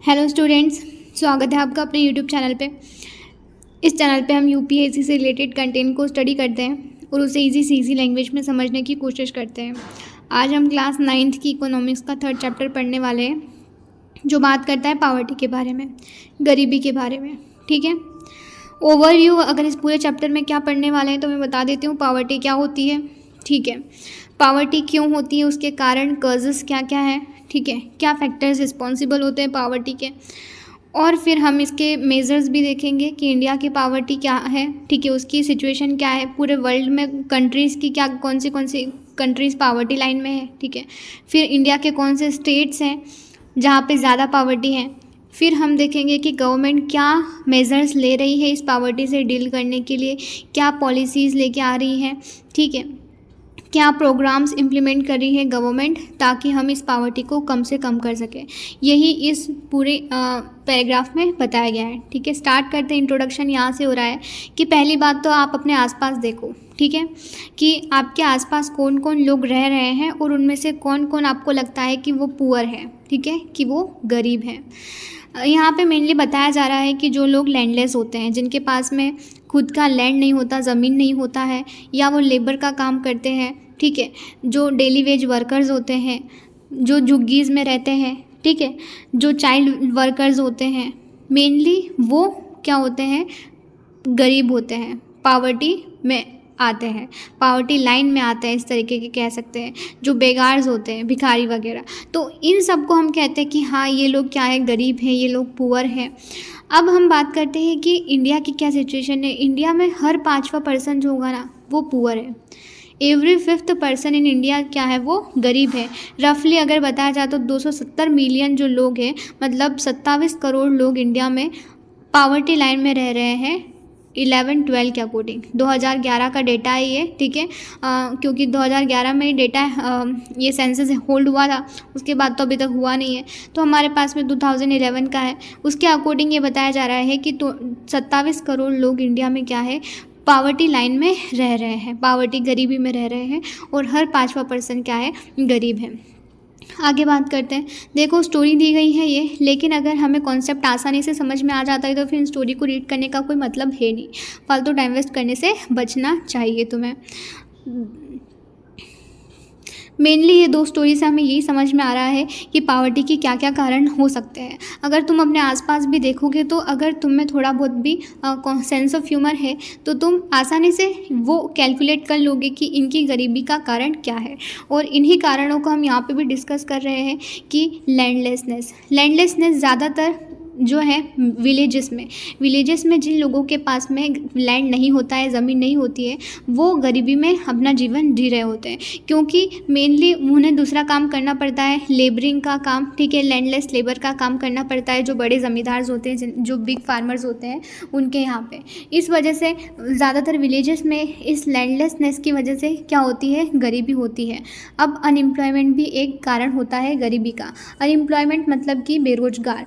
Hello students, स्वागत है आपका अपने यूट्यूब चैनल पे। इस चैनल पे हम यूपीएससी से रिलेटेड कंटेंट को स्टडी करते हैं और उसे इजी से इजी लैंग्वेज में समझने की कोशिश करते हैं। आज हम क्लास 9th की इकोनॉमिक्स का 3rd चैप्टर पढ़ने वाले हैं, जो बात करता है पावर्टी के बारे में, गरीबी के बारे में। ठीक है, ओवरव्यू अगर इस पूरे चैप्टर में क्या पढ़ने वाले हैं तो मैं बता देती हूँ पावर्टी क्या होती है। ठीक है, पावर्टी क्यों होती है, उसके कारण कॉजेज़ क्या क्या है, ठीक है, क्या फैक्टर्स रिस्पॉन्सिबल होते हैं पावर्टी के, और फिर हम इसके मेजर्स भी देखेंगे कि इंडिया की पावर्टी क्या है। ठीक है, उसकी सिचुएशन क्या है, पूरे वर्ल्ड में कंट्रीज़ की क्या कौन सी कंट्रीज़ पावर्टी लाइन में है। ठीक है, फिर इंडिया के कौन से स्टेट्स हैं जहाँ पे ज़्यादा पावर्टी है। फिर हम देखेंगे कि गवर्नमेंट क्या मेजर्स ले रही है इस पावर्टी से डील करने के लिए, क्या पॉलिसीज़ लेके आ रही है। ठीक है, क्या प्रोग्राम्स इम्प्लीमेंट कर रही है गवर्नमेंट ताकि हम इस पावर्टी को कम से कम कर सकें। यही इस पूरे पैराग्राफ में बताया गया है। ठीक है, स्टार्ट करते हैं। इंट्रोडक्शन यहाँ से हो रहा है कि पहली बात तो आप अपने आसपास देखो, ठीक है, कि आपके आसपास कौन कौन लोग रह रहे हैं और उनमें से कौन कौन आपको लगता है कि वो पुअर है, ठीक है, कि वो गरीब है। यहाँ पे मेनली बताया जा रहा है कि जो लोग लैंडलेस होते हैं, जिनके पास में खुद का लैंड नहीं होता, ज़मीन नहीं होता है, या वो लेबर का काम करते हैं, ठीक है, जो डेली वेज वर्कर्स होते हैं, जो झुग्गीज़ में रहते हैं, ठीक है, जो चाइल्ड वर्कर्स होते हैं, मेनली वो क्या होते हैं, गरीब होते हैं, पावर्टी में आते हैं, पावर्टी लाइन में आते हैं, इस तरीके के कह सकते हैं, जो बेगार्स होते हैं, भिखारी वगैरह। तो इन सब को हम कहते हैं कि हाँ ये लोग क्या है, गरीब हैं, ये लोग पुअर हैं। अब हम बात करते हैं कि इंडिया की क्या सिचुएशन है। इंडिया में हर 5वां पर्सन जो होगा ना वो पुअर है। Every 5th person in India क्या है, वो गरीब है। रफली अगर बताया जाए तो 270 मिलियन जो लोग हैं, मतलब 27 करोड़ लोग इंडिया में पावर्टी लाइन में रह रहे हैं 11-12 के अकॉर्डिंग। 2011 का डेटा है ये, ठीक है, क्योंकि 2011 में डेटा ये सेंसस होल्ड हुआ था, उसके बाद तो अभी तक हुआ नहीं है, तो हमारे पास में 2011 का है। उसके अकॉर्डिंग ये बताया जा रहा है कि 27 करोड़ लोग इंडिया में क्या है, पावर्टी लाइन में रह रहे हैं, पावर्टी गरीबी में रह रहे हैं, और हर 5वां पर्सन क्या है, गरीब है। आगे बात करते हैं। देखो स्टोरी दी गई है ये, लेकिन अगर हमें कॉन्सेप्ट आसानी से समझ में आ जाता है तो फिर स्टोरी को रीड करने का कोई मतलब है नहीं। फालतू टाइम वेस्ट करने से बचना चाहिए तुम्हें। मेनली ये 2 स्टोरी से हमें यही समझ में आ रहा है कि पावर्टी के क्या क्या कारण हो सकते हैं। अगर तुम अपने आसपास भी देखोगे तो अगर तुम में थोड़ा बहुत भी सेंस ऑफ ह्यूमर है तो तुम आसानी से वो कैलकुलेट कर लोगे कि इनकी गरीबी का कारण क्या है। और इन्हीं कारणों को हम यहाँ पे भी डिस्कस कर रहे हैं कि लैंडलेसनेस ज़्यादातर जो है विलेजेस में जिन लोगों के पास में लैंड नहीं होता है, ज़मीन नहीं होती है, वो गरीबी में अपना जीवन जी रहे होते हैं, क्योंकि मेनली उन्हें दूसरा काम करना पड़ता है, लेबरिंग का काम, ठीक है, लैंडलेस लेबर का काम करना पड़ता है, जो बड़े ज़मींदार होते हैं, जो बिग फार्मर्स होते हैं उनके यहाँ पे। इस वजह से ज़्यादातर विलेजेस में इस लैंडलेसनेस की वजह से क्या होती है, गरीबी होती है। अब अनएम्प्लॉयमेंट भी एक कारण होता है गरीबी का। अनएम्प्लॉयमेंट मतलब कि बेरोजगार,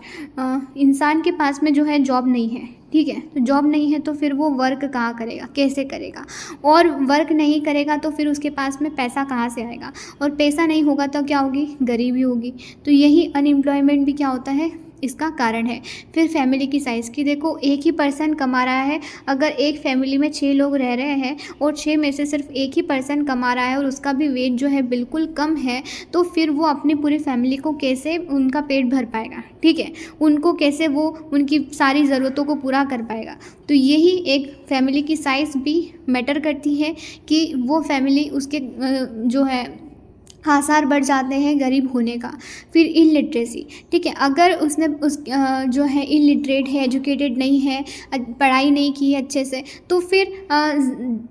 इंसान के पास में जो है जॉब नहीं है, ठीक है, तो जॉब नहीं है तो फिर वो वर्क कहाँ करेगा, कैसे करेगा, और वर्क नहीं करेगा तो फिर उसके पास में पैसा कहाँ से आएगा, और पैसा नहीं होगा तो क्या होगी, गरीबी होगी। तो यही अनएम्प्लॉयमेंट भी क्या होता है, इसका कारण है। फिर फैमिली की साइज़ की देखो, एक ही पर्सन कमा रहा है, अगर एक फैमिली में 6 लोग रह रहे हैं और 6 में से सिर्फ एक ही पर्सन कमा रहा है और उसका भी वेट जो है बिल्कुल कम है, तो फिर वो अपनी पूरी फैमिली को कैसे उनका पेट भर पाएगा, ठीक है, उनको कैसे वो उनकी सारी ज़रूरतों को पूरा कर पाएगा। तो यही एक फैमिली की साइज़ भी मैटर करती है कि वो फैमिली उसके जो है आसार बढ़ जाते हैं गरीब होने का। फिर इलिटरेसी, ठीक है, अगर उसने जो है इलिटरेट है, एजुकेटेड नहीं है, पढ़ाई नहीं की है अच्छे से, तो फिर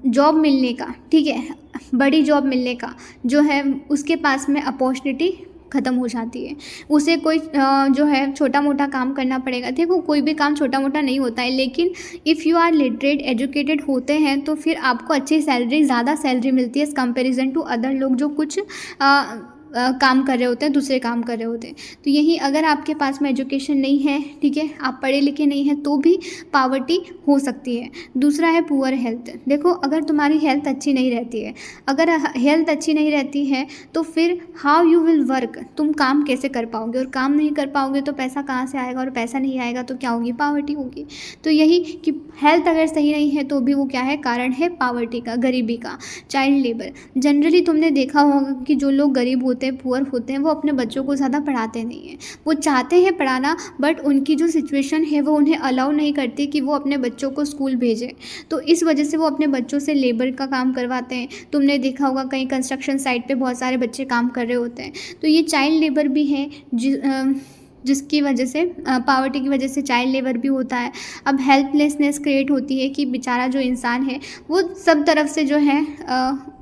जॉब मिलने का, ठीक है, बड़ी जॉब मिलने का जो है उसके पास में अपॉर्चुनिटी ख़त्म हो जाती है। उसे कोई जो है छोटा मोटा काम करना पड़ेगा। देखो कोई भी काम छोटा मोटा नहीं होता है, लेकिन if you are literate, educated होते हैं तो फिर आपको अच्छी सैलरी, ज़्यादा सैलरी मिलती है एज़ कंपेरिजन टू अदर लोग जो कुछ काम कर रहे होते हैं, दूसरे काम कर रहे होते हैं। तो यही अगर आपके पास में एजुकेशन नहीं है, ठीक है, आप पढ़े लिखे नहीं हैं, तो भी पावर्टी हो सकती है। दूसरा है पुअर हेल्थ। देखो अगर तुम्हारी हेल्थ अच्छी नहीं रहती है, अगर हेल्थ अच्छी नहीं रहती है तो फिर हाउ यू विल वर्क, तुम काम कैसे कर पाओगे, और काम नहीं कर पाओगे तो पैसा कहाँ से आएगा, और पैसा नहीं आएगा तो क्या होगी, पावर्टी होगी। तो यही कि हेल्थ अगर सही नहीं है तो भी वो क्या है, कारण है पावर्टी का, गरीबी का। चाइल्ड लेबर, जनरली तुमने देखा होगा कि जो लोग गरीब होते हैं, पुअर होते हैं, वो अपने बच्चों को ज़्यादा पढ़ाते नहीं हैं। वो चाहते हैं पढ़ाना, बट उनकी जो सिचुएशन है वो उन्हें अलाउ नहीं करती कि वो अपने बच्चों को स्कूल भेजें। तो इस वजह से वो अपने बच्चों से लेबर का काम करवाते हैं। तुमने देखा होगा कहीं कंस्ट्रक्शन साइट पे बहुत सारे बच्चे काम कर रहे होते हैं। तो ये चाइल्ड लेबर भी है जिसकी वजह से पावर्टी की वजह से चाइल्ड लेबर भी होता है। अब हेल्पलेसनेस क्रिएट होती है कि बेचारा जो इंसान है वो सब तरफ से जो है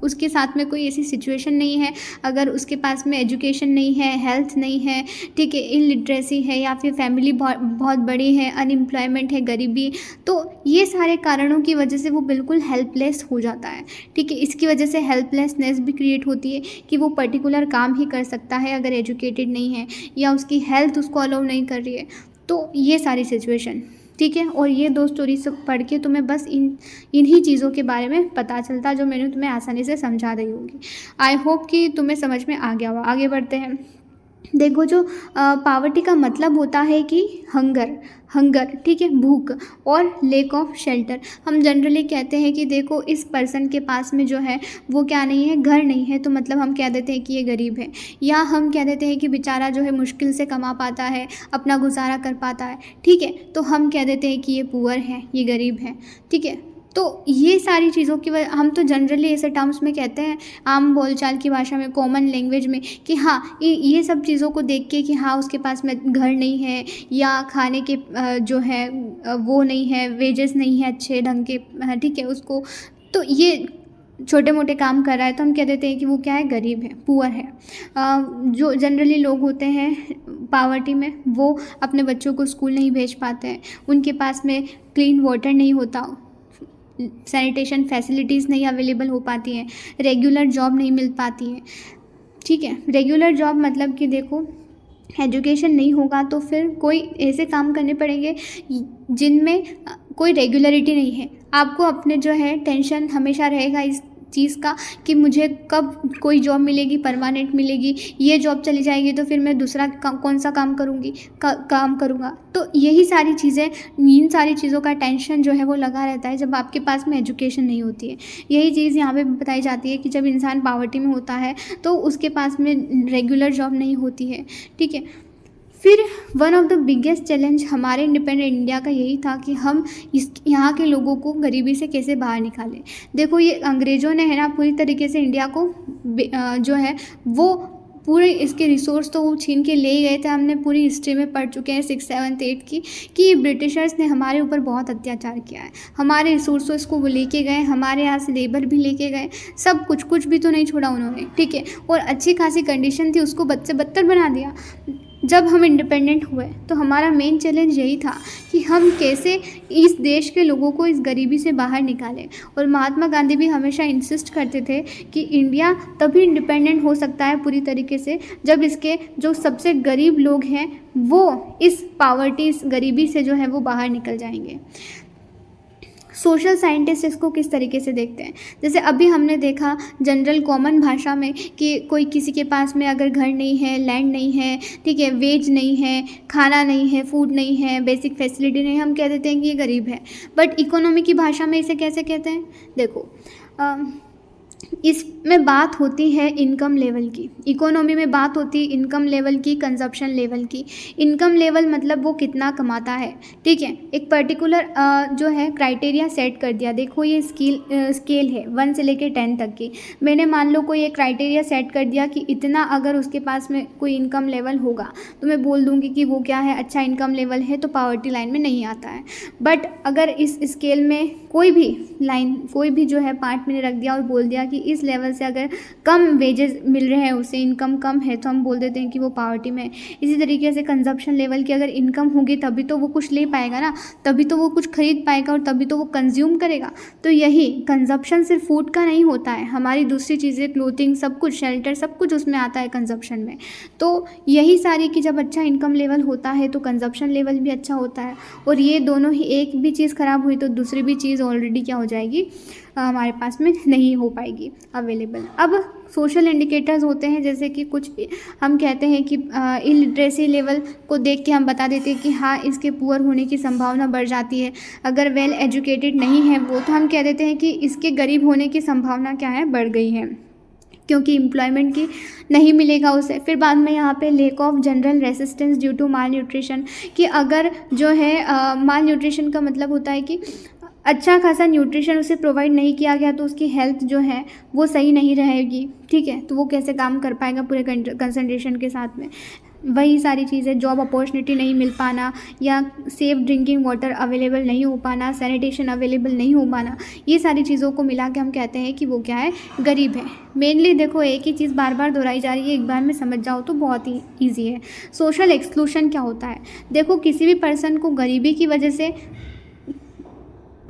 उसके साथ में कोई ऐसी सिचुएशन नहीं है, अगर उसके पास में एजुकेशन नहीं है, हेल्थ नहीं है, ठीक है, इलिटरेसी है, या फिर फैमिली बहुत बड़ी है, अनएम्प्लॉयमेंट है, गरीबी, तो ये सारे कारणों की वजह से वो बिल्कुल हेल्पलेस हो जाता है। ठीक है, इसकी वजह से हेल्पलेसनेस भी क्रिएट होती है कि वो पर्टिकुलर काम ही कर सकता है अगर एजुकेटेड नहीं है, या उसकी हेल्थ उसको अलाउ नहीं कर रही है। तो ये सारी सिचुएशन, ठीक है। और ये 2 स्टोरी से पढ़ के तुम्हें बस इन्हीं चीज़ों के बारे में पता चलता जो मैंने तुम्हें आसानी से समझा रही होगी। आई होप कि तुम्हें समझ में आ गया होगा। आगे बढ़ते हैं। देखो जो पावर्टी का मतलब होता है कि हंगर, ठीक है, भूख, और लेक ऑफ शेल्टर। हम जनरली कहते हैं कि देखो इस पर्सन के पास में जो है वो क्या नहीं है, घर नहीं है, तो मतलब हम कह देते हैं कि ये गरीब है, या हम कह देते हैं कि बेचारा जो है मुश्किल से कमा पाता है, अपना गुजारा कर पाता है, ठीक है, तो हम कह देते हैं कि ये पुअर है, ये गरीब है, ठीक है। तो ये सारी चीज़ों की वजह, हम तो जनरली ऐसे टर्म्स में कहते हैं आम बोलचाल की भाषा में, कॉमन लैंग्वेज में, कि हाँ ये सब चीज़ों को देख के कि हाँ उसके पास में घर नहीं है, या खाने के जो है वो नहीं है, वेजेस नहीं है अच्छे ढंग के, ठीक है, उसको, तो ये छोटे मोटे काम कर रहा है, तो हम कह देते हैं कि वो क्या है, गरीब है, पुअर है। जो जनरली लोग होते हैं पावर्टी में, वो अपने बच्चों को स्कूल नहीं भेज पाते हैं, उनके पास में क्लीन वाटर नहीं होता, सैनिटेशन फैसिलिटीज़ नहीं अवेलेबल हो पाती हैं, रेगुलर जॉब नहीं मिल पाती है, ठीक है। रेगुलर जॉब मतलब कि देखो एजुकेशन नहीं होगा तो फिर कोई ऐसे काम करने पड़ेंगे जिनमें कोई रेगुलरिटी नहीं है। आपको अपने जो है टेंशन हमेशा रहेगा इस चीज़ का कि मुझे कब कोई जॉब मिलेगी, परमानेंट मिलेगी, ये जॉब चली जाएगी तो फिर मैं दूसरा कौन सा काम काम करूँगा। तो यही सारी चीज़ें, इन सारी चीज़ों का टेंशन जो है वो लगा रहता है जब आपके पास में एजुकेशन नहीं होती है। यही चीज़ यहाँ पे बताई जाती है कि जब इंसान पावर्टी में होता है तो उसके पास में रेगुलर जॉब नहीं होती है, ठीक है। फिर one of the biggest challenge हमारे इंडिपेंडेंट इंडिया का यही था कि हम यहाँ के लोगों को गरीबी से कैसे बाहर निकालें। देखो ये अंग्रेज़ों ने है ना पूरी तरीके से इंडिया को जो है वो पूरे इसके रिसोर्स तो वो छीन के ले ही गए थे। हमने पूरी हिस्ट्री में पढ़ चुके हैं 6, 7, 8 की कि ब्रिटिशर्स ने हमारे ऊपर बहुत अत्याचार किया है। हमारे रिसोर्सेस को वो लेके गए, हमारे यहाँ से लेबर भी लेके गए, सब कुछ भी तो नहीं छोड़ा उन्होंने, ठीक है। और अच्छी खासी कंडीशन थी उसको बद से बदतर बना दिया। जब हम इंडिपेंडेंट हुए तो हमारा मेन चैलेंज यही था कि हम कैसे इस देश के लोगों को इस गरीबी से बाहर निकालें। और महात्मा गांधी भी हमेशा इंसिस्ट करते थे कि इंडिया तभी इंडिपेंडेंट हो सकता है पूरी तरीके से जब इसके जो सबसे गरीब लोग हैं वो इस पावर्टी, इस गरीबी से जो है वो बाहर निकल जाएंगे। सोशल साइंटिस्ट इसको किस तरीके से देखते हैं, जैसे अभी हमने देखा जनरल कॉमन भाषा में कि कोई किसी के पास में अगर घर नहीं है, लैंड नहीं है, ठीक है, वेज नहीं है, खाना नहीं है, फूड नहीं है, बेसिक फैसिलिटी नहीं है, हम कह देते हैं कि ये गरीब है। बट इकोनॉमी की भाषा में इसे कैसे कहते हैं, देखो इसमें बात होती है इनकम लेवल की। इकोनॉमी में बात होती है इनकम लेवल की, कंजप्शन लेवल की। इनकम लेवल मतलब वो कितना कमाता है, ठीक है। एक पर्टिकुलर जो है क्राइटेरिया सेट कर दिया। देखो ये स्केल है 1 से लेकर 10 तक की। मैंने मान लो कोई एक क्राइटेरिया सेट कर दिया कि इतना अगर उसके पास में कोई इनकम लेवल होगा तो मैं बोल दूँगी कि वो क्या है, अच्छा इनकम लेवल है, तो पावर्टी लाइन में नहीं आता है। बट अगर इस स्केल में कोई भी लाइन, कोई भी जो है पार्ट मैंने रख दिया और बोल दिया कि इस लेवल से अगर कम वेजेस मिल रहे हैं, उसे इनकम कम है, तो हम बोल देते हैं कि वो पॉवर्टी में है। इसी तरीके से कंजप्शन लेवल की अगर इनकम होगी तभी तो वो कुछ ले पाएगा ना, तभी तो वो कुछ खरीद पाएगा और तभी तो वो कंज्यूम करेगा। तो यही कंजप्शन सिर्फ फूड का नहीं होता है, हमारी दूसरी चीज़ें, क्लोथिंग, सब कुछ, शेल्टर, सब कुछ उसमें आता है कंजप्शन में। तो यही सारी कि जब अच्छा इनकम लेवल होता है तो कंजप्शन लेवल भी अच्छा होता है, और ये दोनों ही, एक भी चीज़ ख़राब हुई तो दूसरी भी चीज़ ऑलरेडी क्या हो जाएगी, हमारे पास में नहीं हो पाएगी अवेलेबल। अब सोशल इंडिकेटर्स होते हैं, जैसे कि कुछ हम कहते हैं कि इलिटरेसी लेवल को देख के हम बता देते हैं कि हाँ, इसके पुअर होने की संभावना बढ़ जाती है। अगर वेल एजुकेटेड नहीं है वो, तो हम कह देते हैं कि इसके गरीब होने की संभावना क्या है, बढ़ गई है, क्योंकि एम्प्लॉयमेंट की नहीं मिलेगा उसे। फिर बाद में यहाँ पे lack of general resistance due to malnutrition, कि अगर जो है माल न्यूट्रिशन का मतलब होता है कि अच्छा खासा न्यूट्रिशन उसे प्रोवाइड नहीं किया गया तो उसकी हेल्थ जो है वो सही नहीं रहेगी, ठीक है, तो वो कैसे काम कर पाएगा पूरे कंसंट्रेशन के साथ में। वही सारी चीज़ें, जॉब अपॉर्चुनिटी नहीं मिल पाना, या सेफ ड्रिंकिंग वाटर अवेलेबल नहीं हो पाना, सैनिटेशन अवेलेबल नहीं हो पाना, ये सारी चीज़ों को मिला के हम कहते हैं कि वो क्या है, गरीब है। मेनली देखो, एक ही चीज़ बार बार दोहराई जा रही है, एक बार में समझ जाओ तो बहुत ही ईजी है। सोशल एक्सक्लूशन क्या होता है? देखो, किसी भी पर्सन को गरीबी की वजह से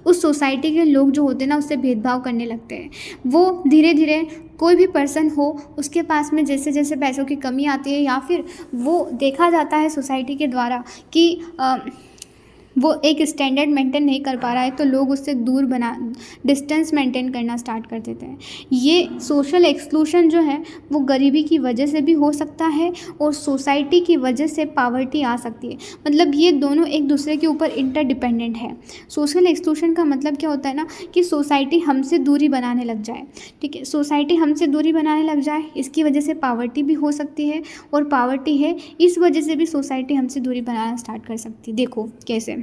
उस सोसाइटी के लोग जो होते हैं ना, उससे भेदभाव करने लगते हैं। वो धीरे धीरे, कोई भी पर्सन हो, उसके पास में जैसे जैसे पैसों की कमी आती है, या फिर वो देखा जाता है सोसाइटी के द्वारा कि वो एक स्टैंडर्ड मेंटेन नहीं कर पा रहा है, तो लोग उससे दूर डिस्टेंस मेंटेन करना स्टार्ट कर देते हैं। ये सोशल एक्सक्लूशन जो है वो गरीबी की वजह से भी हो सकता है, और सोसाइटी की वजह से पावर्टी आ सकती है। मतलब ये दोनों एक दूसरे के ऊपर इंटरडिपेंडेंट है। सोशल एक्सक्लूशन का मतलब क्या होता है ना, कि सोसाइटी हमसे दूरी बनाने लग जाए, ठीक है, सोसाइटी हमसे दूरी बनाने लग जाए, इसकी वजह से पावर्टी भी हो सकती है, और पावर्टी है इस वजह से भी सोसाइटी हमसे दूरी बनाना स्टार्ट कर सकती है। देखो कैसे,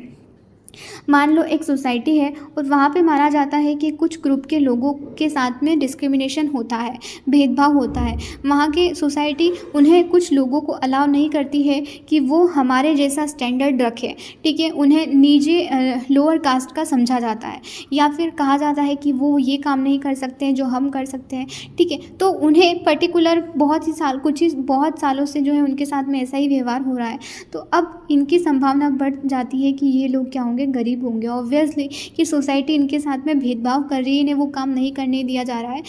मान लो एक सोसाइटी है और वहाँ पे माना जाता है कि कुछ ग्रुप के लोगों के साथ में डिस्क्रिमिनेशन होता है, भेदभाव होता है। वहाँ की सोसाइटी उन्हें, कुछ लोगों को अलाउ नहीं करती है कि वो हमारे जैसा स्टैंडर्ड रखें, ठीक है, उन्हें नीचे लोअर कास्ट का समझा जाता है, या फिर कहा जाता है कि वो ये काम नहीं कर सकते हैं जो हम कर सकते हैं, ठीक है। तो उन्हें पर्टिकुलर बहुत सालों से जो है उनके साथ में ऐसा ही व्यवहार हो रहा है। तो अब इनकी संभावना बढ़ जाती है कि ये लोग क्या होंगे, गरीब होंगे। ऑब्वियसली कि सोसाइटी इनके साथ में भेदभाव कर रही है, इन्हें वो काम नहीं करने दिया जा रहा है,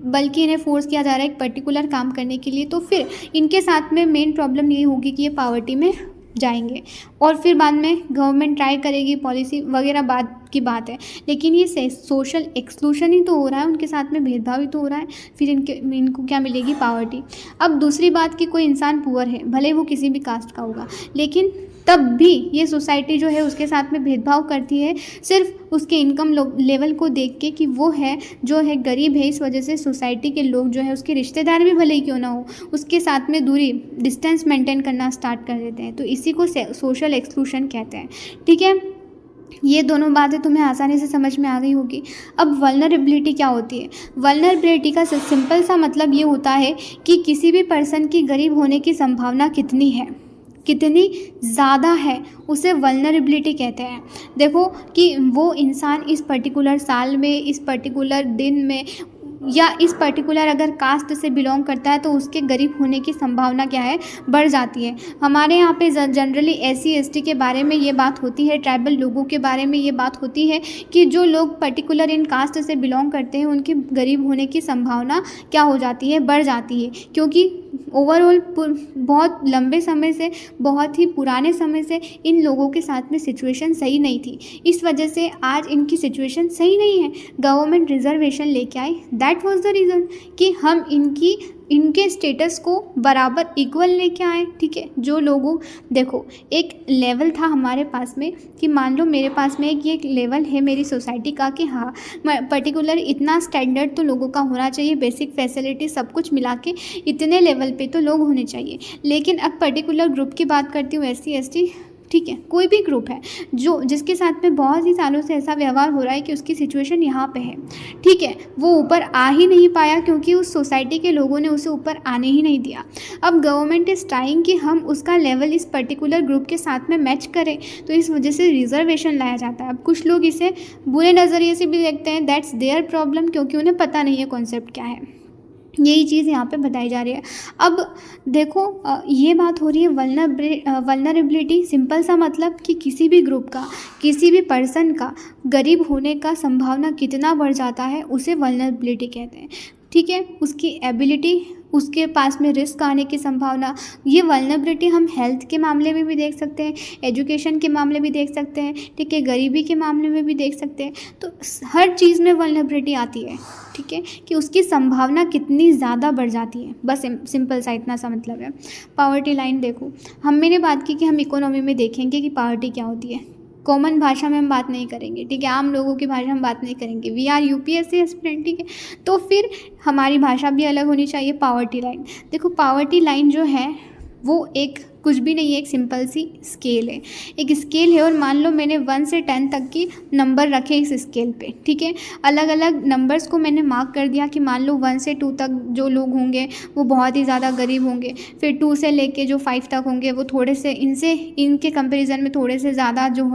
बल्कि इन्हें फोर्स किया जा रहा है एक पर्टिकुलर काम करने के लिए। तो फिर इनके साथ में मेन प्रॉब्लम ये होगी कि ये पावर्टी में जाएंगे, और फिर बाद में गवर्नमेंट ट्राई करेगी पॉलिसी वगैरह, बाद की बात है। लेकिन ये सोशल एक्सक्लूशन ही तो हो रहा है, उनके साथ में भेदभाव ही तो हो रहा है, फिर इनको क्या मिलेगी, पावर्टी। अब दूसरी बात कि कोई इंसान पुअर है, भले वो किसी भी कास्ट का होगा, लेकिन तब भी ये सोसाइटी जो है उसके साथ में भेदभाव करती है, सिर्फ उसके इनकम लेवल को देख के कि वो है जो है गरीब है। इस वजह से सोसाइटी के लोग जो है, उसके रिश्तेदार भी भले ही क्यों ना हो, उसके साथ में दूरी, डिस्टेंस मेंटेन करना स्टार्ट कर देते हैं। तो इसी को सोशल एक्सक्लूशन कहते हैं, ठीक है। ये दोनों बातें तुम्हें आसानी से समझ में आ गई होगी। अब वल्नरेबिलिटी क्या होती है? वल्नरेबिलिटी का सिंपल सा मतलब ये होता है कि किसी भी पर्सन की गरीब होने की संभावना कितनी है, कितनी ज़्यादा है, उसे वल्नरेबिलिटी कहते हैं। देखो कि वो इंसान इस पर्टिकुलर साल में, इस पर्टिकुलर दिन में, या इस पर्टिकुलर अगर कास्ट से बिलोंग करता है तो उसके गरीब होने की संभावना क्या है, बढ़ जाती है। हमारे यहाँ पे जनरली SC ST के बारे में ये बात होती है, ट्राइबल लोगों के बारे में ये बात होती है कि जो लोग पर्टिकुलर इन कास्ट से बिलोंग करते हैं उनकी गरीब होने की संभावना क्या हो जाती है, बढ़ जाती है। क्योंकि ओवरऑल बहुत लंबे समय से, बहुत ही पुराने समय से इन लोगों के साथ में सिचुएशन सही नहीं थी, इस वजह से आज इनकी सिचुएशन सही नहीं है। गवर्नमेंट रिजर्वेशन लेके आई, दैट वाज द रीज़न कि हम इनके स्टेटस को बराबर इक्वल लेके आए, ठीक है। जो लोगों, देखो एक लेवल था हमारे पास में कि मान लो मेरे पास में एक लेवल है मेरी सोसाइटी का कि हाँ, पर्टिकुलर इतना स्टैंडर्ड तो लोगों का होना चाहिए, बेसिक फैसिलिटी सब कुछ मिला के इतने लेवल पे तो लोग होने चाहिए। लेकिन अब पर्टिकुलर ग्रुप की बात करती हूँ, SC ST, ठीक है, कोई भी ग्रुप है जो जिसके साथ में बहुत ही सालों से ऐसा व्यवहार हो रहा है कि उसकी सिचुएशन यहाँ पे है, ठीक है, वो ऊपर आ ही नहीं पाया क्योंकि उस सोसाइटी के लोगों ने उसे ऊपर आने ही नहीं दिया। अब गवर्नमेंट इज़ ट्राइंग कि हम उसका लेवल इस पर्टिकुलर ग्रुप के साथ में मैच करें, तो इस वजह से रिजर्वेशन लाया जाता है। अब कुछ लोग इसे बुरे नज़रिए से भी देखते हैं, दैट्स देयर प्रॉब्लम, क्योंकि उन्हें पता नहीं है कॉन्सेप्ट क्या है। यही चीज़ यहाँ पे बताई जा रही है। अब देखो ये बात हो रही है वल्नरेबिलिटी, सिंपल सा मतलब कि किसी भी ग्रुप का, किसी भी पर्सन का गरीब होने का संभावना कितना बढ़ जाता है, उसे वल्नरेबिलिटी कहते हैं, ठीक है। उसकी एबिलिटी, उसके पास में रिस्क आने की संभावना, ये वल्नरेबिलिटी हम हेल्थ के मामले में भी देख सकते हैं, एजुकेशन के मामले भी देख सकते हैं, ठीक है, गरीबी के मामले में भी देख सकते हैं। तो हर चीज़ में वल्नरेबिलिटी आती है, ठीक है, कि उसकी संभावना कितनी ज़्यादा बढ़ जाती है, बस सिंपल सा इतना सा मतलब है। पावर्टी लाइन देखो, मैंने बात की कि हम इकोनॉमी में देखेंगे कि पावर्टी क्या होती है, कॉमन भाषा में हम बात नहीं करेंगे, ठीक है, आम लोगों की भाषा में बात नहीं करेंगे। वी आर यूपीएससी एस्पिरेंट, ठीक है, तो फिर हमारी भाषा भी अलग होनी चाहिए। पावर्टी लाइन देखो, पावर्टी लाइन जो है वो एक कुछ भी नहीं है, एक सिंपल सी स्केल है, एक स्केल है, और मान लो मैंने 1 से 10 तक की नंबर रखे इस स्केल पे, ठीक है, अलग अलग नंबर्स को मैंने मार्क कर दिया कि मान लो 1 से 2 तक जो लोग होंगे वो बहुत ही ज़्यादा गरीब होंगे, फिर 2 से लेके जो 5 तक होंगे वो थोड़े से इनके कंपैरिजन में थोड़े से ज़्यादा जो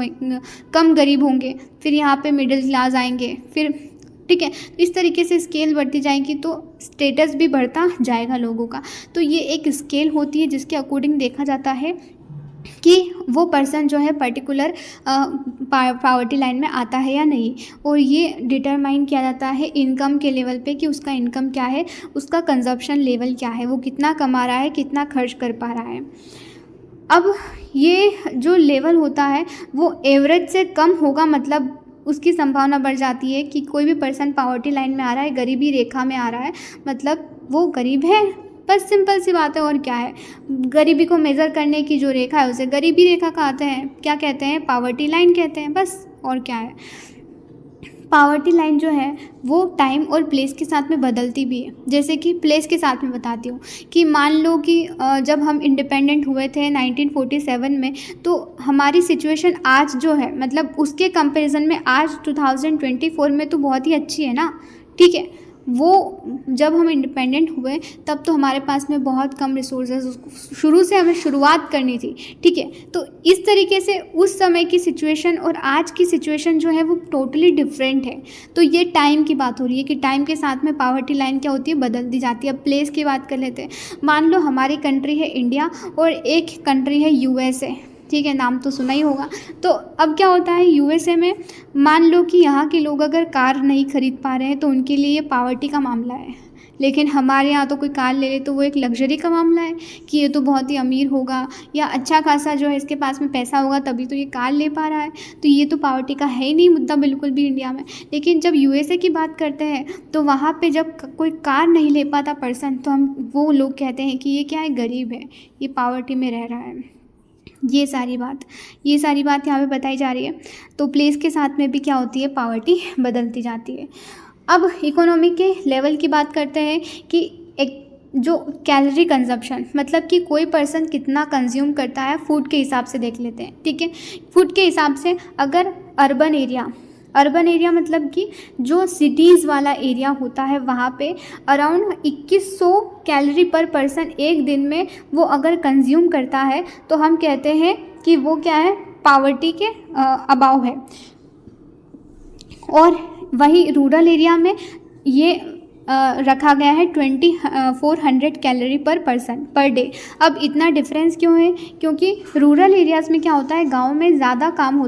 कम गरीब होंगे, फिर यहाँ पे मिडिल क्लास आएंगे, फिर ठीक है, तो इस तरीके से स्केल बढ़ती जाएगी तो स्टेटस भी बढ़ता जाएगा लोगों का। तो ये एक स्केल होती है जिसके अकॉर्डिंग देखा जाता है कि वो पर्सन जो है पर्टिकुलर पावर्टी लाइन में आता है या नहीं, और ये डिटरमाइन किया जाता है इनकम के लेवल पे कि उसका इनकम क्या है, उसका कंजप्शन लेवल क्या है, वो कितना कमा रहा है, कितना खर्च कर पा रहा है। अब ये जो लेवल होता है वो एवरेज से कम होगा, मतलब उसकी संभावना बढ़ जाती है कि कोई भी पर्सन पावर्टी लाइन में आ रहा है, गरीबी रेखा में आ रहा है, मतलब वो गरीब है, बस सिंपल सी बात है। और क्या है, गरीबी को मेज़र करने की जो रेखा है उसे गरीबी रेखा कहते हैं, क्या कहते हैं, पावर्टी लाइन कहते हैं, बस। और क्या है, पावर्टी लाइन जो है वो टाइम और प्लेस के साथ में बदलती भी है। जैसे कि प्लेस के साथ में बताती हूँ कि मान लो कि जब हम इंडिपेंडेंट हुए थे 1947 में, तो हमारी सिचुएशन आज जो है, मतलब उसके कंपैरिजन में आज 2024 में तो बहुत ही अच्छी है ना, ठीक है। वो जब हम इंडिपेंडेंट हुए तब तो हमारे पास में बहुत कम रिसोर्सेज, शुरू से हमें शुरुआत करनी थी, ठीक है। तो इस तरीके से उस समय की सिचुएशन और आज की सिचुएशन जो है वो टोटली डिफरेंट है। तो ये टाइम की बात हो रही है कि टाइम के साथ में पावर्टी लाइन क्या होती है, बदलती जाती है। अब प्लेस की बात कर लेते हैं। मान लो हमारी कंट्री है इंडिया और एक कंट्री है यूएसए, ठीक है, नाम तो सुना ही होगा। तो अब क्या होता है, यूएसए में मान लो कि यहाँ के लोग अगर कार नहीं खरीद पा रहे हैं तो उनके लिए ये पावर्टी का मामला है, लेकिन हमारे यहाँ तो कोई कार ले ले तो वो एक लग्जरी का मामला है कि ये तो बहुत ही अमीर होगा या अच्छा खासा जो है इसके पास में पैसा होगा तभी तो ये कार ले पा रहा है। तो ये तो पावर्टी का है ही नहीं मुद्दा बिल्कुल भी इंडिया में। लेकिन जब यूएसए की बात करते हैं तो वहाँ पे जब कोई कार नहीं ले पाता पर्सन, तो हम वो लोग कहते हैं कि ये क्या है, गरीब है, ये पावर्टी में रह रहा है। ये सारी बात यहाँ पे बताई जा रही है। तो प्लेस के साथ में भी क्या होती है, पावर्टी बदलती जाती है। अब इकोनॉमी के लेवल की बात करते हैं कि एक जो कैलोरी कंजप्शन, मतलब कि कोई पर्सन कितना कंज्यूम करता है फूड के हिसाब से देख लेते हैं, ठीक है। फूड के हिसाब से अगर अर्बन एरिया मतलब कि जो सिटीज़ वाला एरिया होता है वहाँ पे अराउंड 2100 कैलोरी पर पर्सन एक दिन में वो अगर कंज्यूम करता है तो हम कहते हैं कि वो क्या है, पावर्टी के अबाव है। और वही रूरल एरिया में ये रखा गया है 2400 कैलोरी पर पर्सन पर डे। अब इतना डिफरेंस क्यों है, क्योंकि रूरल एरियाज़ में क्या होता है, गाँव में ज़्यादा काम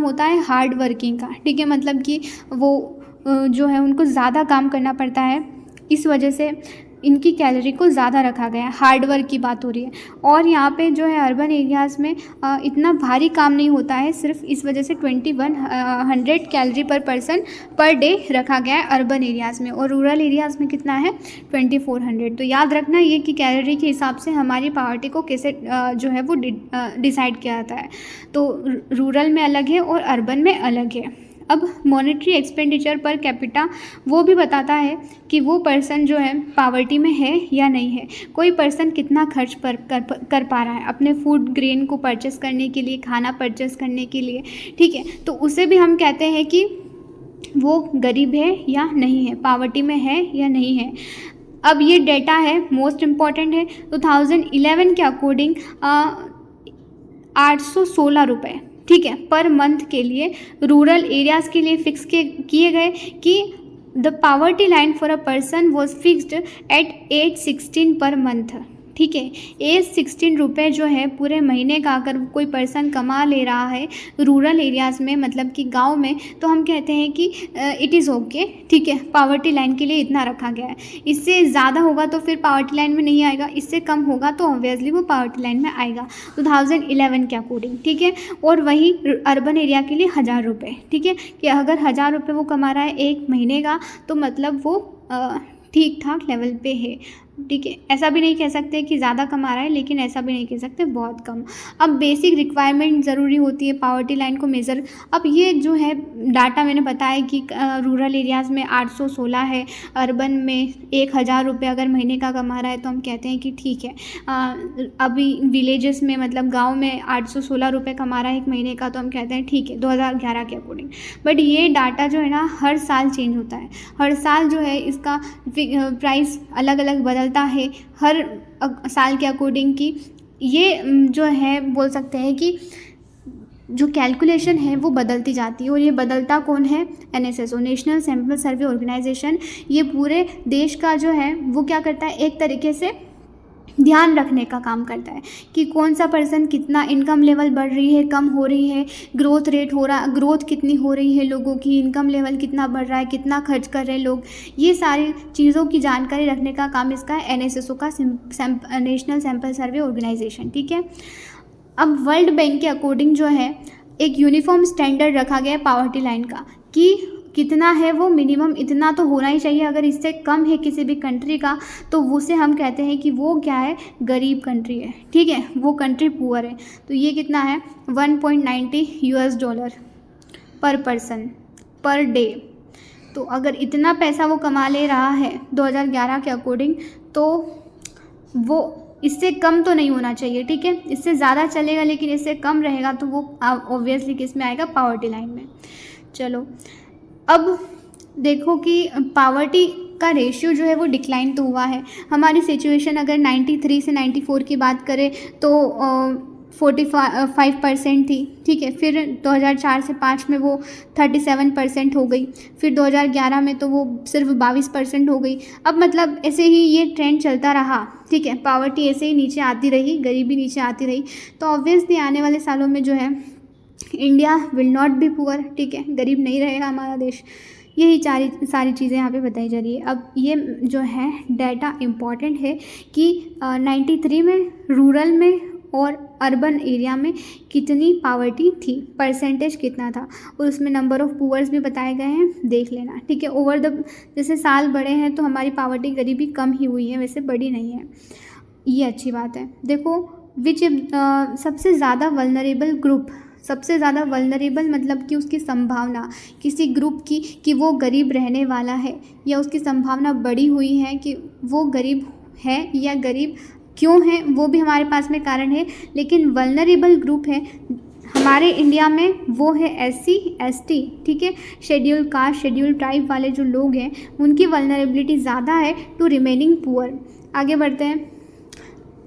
होता है हार्ड वर्किंग का, ठीक है, मतलब कि वो जो है उनको ज़्यादा काम करना पड़ता है, इस वजह से इनकी कैलोरी को ज़्यादा रखा गया है, हार्ड वर्क की बात हो रही है। और यहाँ पे जो है अर्बन एरियाज़ में इतना भारी काम नहीं होता है, सिर्फ इस वजह से 2100 कैलोरी पर पर्सन पर डे रखा गया है अर्बन एरियाज़ में, और रूरल एरियाज़ में कितना है 2400। तो याद रखना ये कि कैलोरी के हिसाब से हमारी पावर्टी को कैसे जो है वो डिसाइड किया जाता है। तो रूरल में अलग है और अर्बन में अलग है। अब मॉनेटरी एक्सपेंडिचर पर कैपिटा वो भी बताता है कि वो पर्सन जो है पावर्टी में है या नहीं है, कोई पर्सन कितना खर्च कर पा रहा है अपने फूड ग्रेन को परचेस करने के लिए, खाना परचेस करने के लिए, ठीक है। तो उसे भी हम कहते हैं कि वो गरीब है या नहीं है, पावर्टी में है या नहीं है। अब ये डेटा है मोस्ट इम्पॉर्टेंट है। 2011 के अकॉर्डिंग 816 रुपये, ठीक है, पर मंथ के लिए रूरल एरियाज़ के लिए फिक्स किए गए कि the poverty line for a person was fixed at 816 per month, ठीक है। 816 रुपये जो है पूरे महीने का अगर कोई पर्सन कमा ले रहा है रूरल एरियाज़ में, मतलब कि गांव में, तो हम कहते हैं कि इट इज़ ओके, ठीक है, पावर्टी लाइन के लिए इतना रखा गया है। इससे ज़्यादा होगा तो फिर पावर्टी लाइन में नहीं आएगा, इससे कम होगा तो ऑब्वियसली वो पावर्टी लाइन में आएगा 2011 के अकॉर्डिंग, ठीक है। और वही अर्बन एरिया के लिए 1000 रुपये, ठीक है, कि अगर 1000 रुपये वो कमा रहा है एक महीने का तो मतलब वो ठीक ठाक लेवल पे है, ठीक है। ऐसा भी नहीं कह सकते कि ज़्यादा कमा रहा है, लेकिन ऐसा भी नहीं कह सकते बहुत कम। अब बेसिक रिक्वायरमेंट ज़रूरी होती है पावर्टी लाइन को मेज़र। अब ये जो है डाटा मैंने बताया कि रूरल एरियाज़ में 816 है, अर्बन में 1000 रुपये अगर महीने का कमा रहा है तो हम कहते हैं कि ठीक है। अभी विलेजेस में मतलब गांव में 816 रुपये कमा रहा है एक महीने का तो हम कहते हैं ठीक है 2011 के अकॉर्डिंग। बट ये डाटा जो है ना हर साल चेंज होता है, हर साल जो है इसका प्राइस अलग अलग बदलता है हर साल के अकॉर्डिंग की। ये जो है बोल सकते हैं कि जो कैलकुलेशन है वो बदलती जाती है। और ये बदलता कौन है? NSSO, नेशनल सैम्पल सर्वे ऑर्गेनाइजेशन। ये पूरे देश का जो है वो क्या करता है, एक तरीके से ध्यान रखने का काम करता है कि कौन सा पर्सन कितना इनकम लेवल बढ़ रही है, कम हो रही है, ग्रोथ रेट हो रहा, ग्रोथ कितनी हो रही है लोगों की, इनकम लेवल कितना बढ़ रहा है, कितना खर्च कर रहे हैं लोग, ये सारी चीज़ों की जानकारी रखने का काम इसका है, NSSO का, नेशनल सैम्पल सर्वे ऑर्गेनाइजेशन, ठीक है। अब वर्ल्ड बैंक के अकॉर्डिंग जो है एक यूनिफॉर्म स्टैंडर्ड रखा गया है पावर्टी लाइन का कि कितना है वो मिनिमम इतना तो होना ही चाहिए। अगर इससे कम है किसी भी कंट्री का तो उसे हम कहते हैं कि वो क्या है, गरीब कंट्री है, ठीक है, वो कंट्री पुअर है। तो ये कितना है, $1.90 पर पर्सन पर डे। तो अगर इतना पैसा वो कमा ले रहा है 2011 के अकॉर्डिंग तो वो इससे कम तो नहीं होना चाहिए, ठीक है। इससे ज़्यादा चलेगा लेकिन इससे कम रहेगा तो वो ऑब्वियसली किस में आएगा, पावर्टी लाइन में। चलो अब देखो कि पावर्टी का रेशियो जो है वो डिक्लाइन तो हुआ है। हमारी सिचुएशन अगर 93 से 94 की बात करें तो 45% थी, ठीक है। फिर 2004 से 5 में वो 37% हो गई, फिर 2011 में तो वो सिर्फ 22% हो गई। अब मतलब ऐसे ही ये ट्रेंड चलता रहा, ठीक है, पावर्टी ऐसे ही नीचे आती रही, गरीबी नीचे आती रही, तो ऑब्वियसली आने वाले सालों में जो है India will not be poor, ठीक है, गरीब नहीं रहेगा हमारा देश। यही सारी चीज़ें यहाँ पे बताई जा रही है। अब ये जो है डाटा इम्पॉर्टेंट है कि 93 में रूरल में और अर्बन एरिया में कितनी पावर्टी थी, परसेंटेज कितना था, और उसमें नंबर ऑफ़ पुअर्स भी बताए गए हैं, देख लेना, ठीक है। ओवर द जैसे साल बढ़े हैं तो हमारी पावर्टी गरीबी कम ही हुई है, वैसे बड़ी नहीं है, ये अच्छी बात है। देखो विच सबसे ज़्यादा वल्नरेबल ग्रुप, सबसे ज़्यादा वल्नरेबल मतलब कि उसकी संभावना किसी ग्रुप की कि वो गरीब रहने वाला है या उसकी संभावना बढ़ी हुई है कि वो गरीब है या गरीब क्यों है, वो भी हमारे पास में कारण है। लेकिन वल्नरेबल ग्रुप है हमारे इंडिया में वो है SC ST, ठीक है, शेड्यूल कास्ट शेड्यूल ट्राइब वाले जो लोग हैं उनकी वल्नरेबिलिटी ज़्यादा है टू रिमेनिंग पुअर। आगे बढ़ते हैं।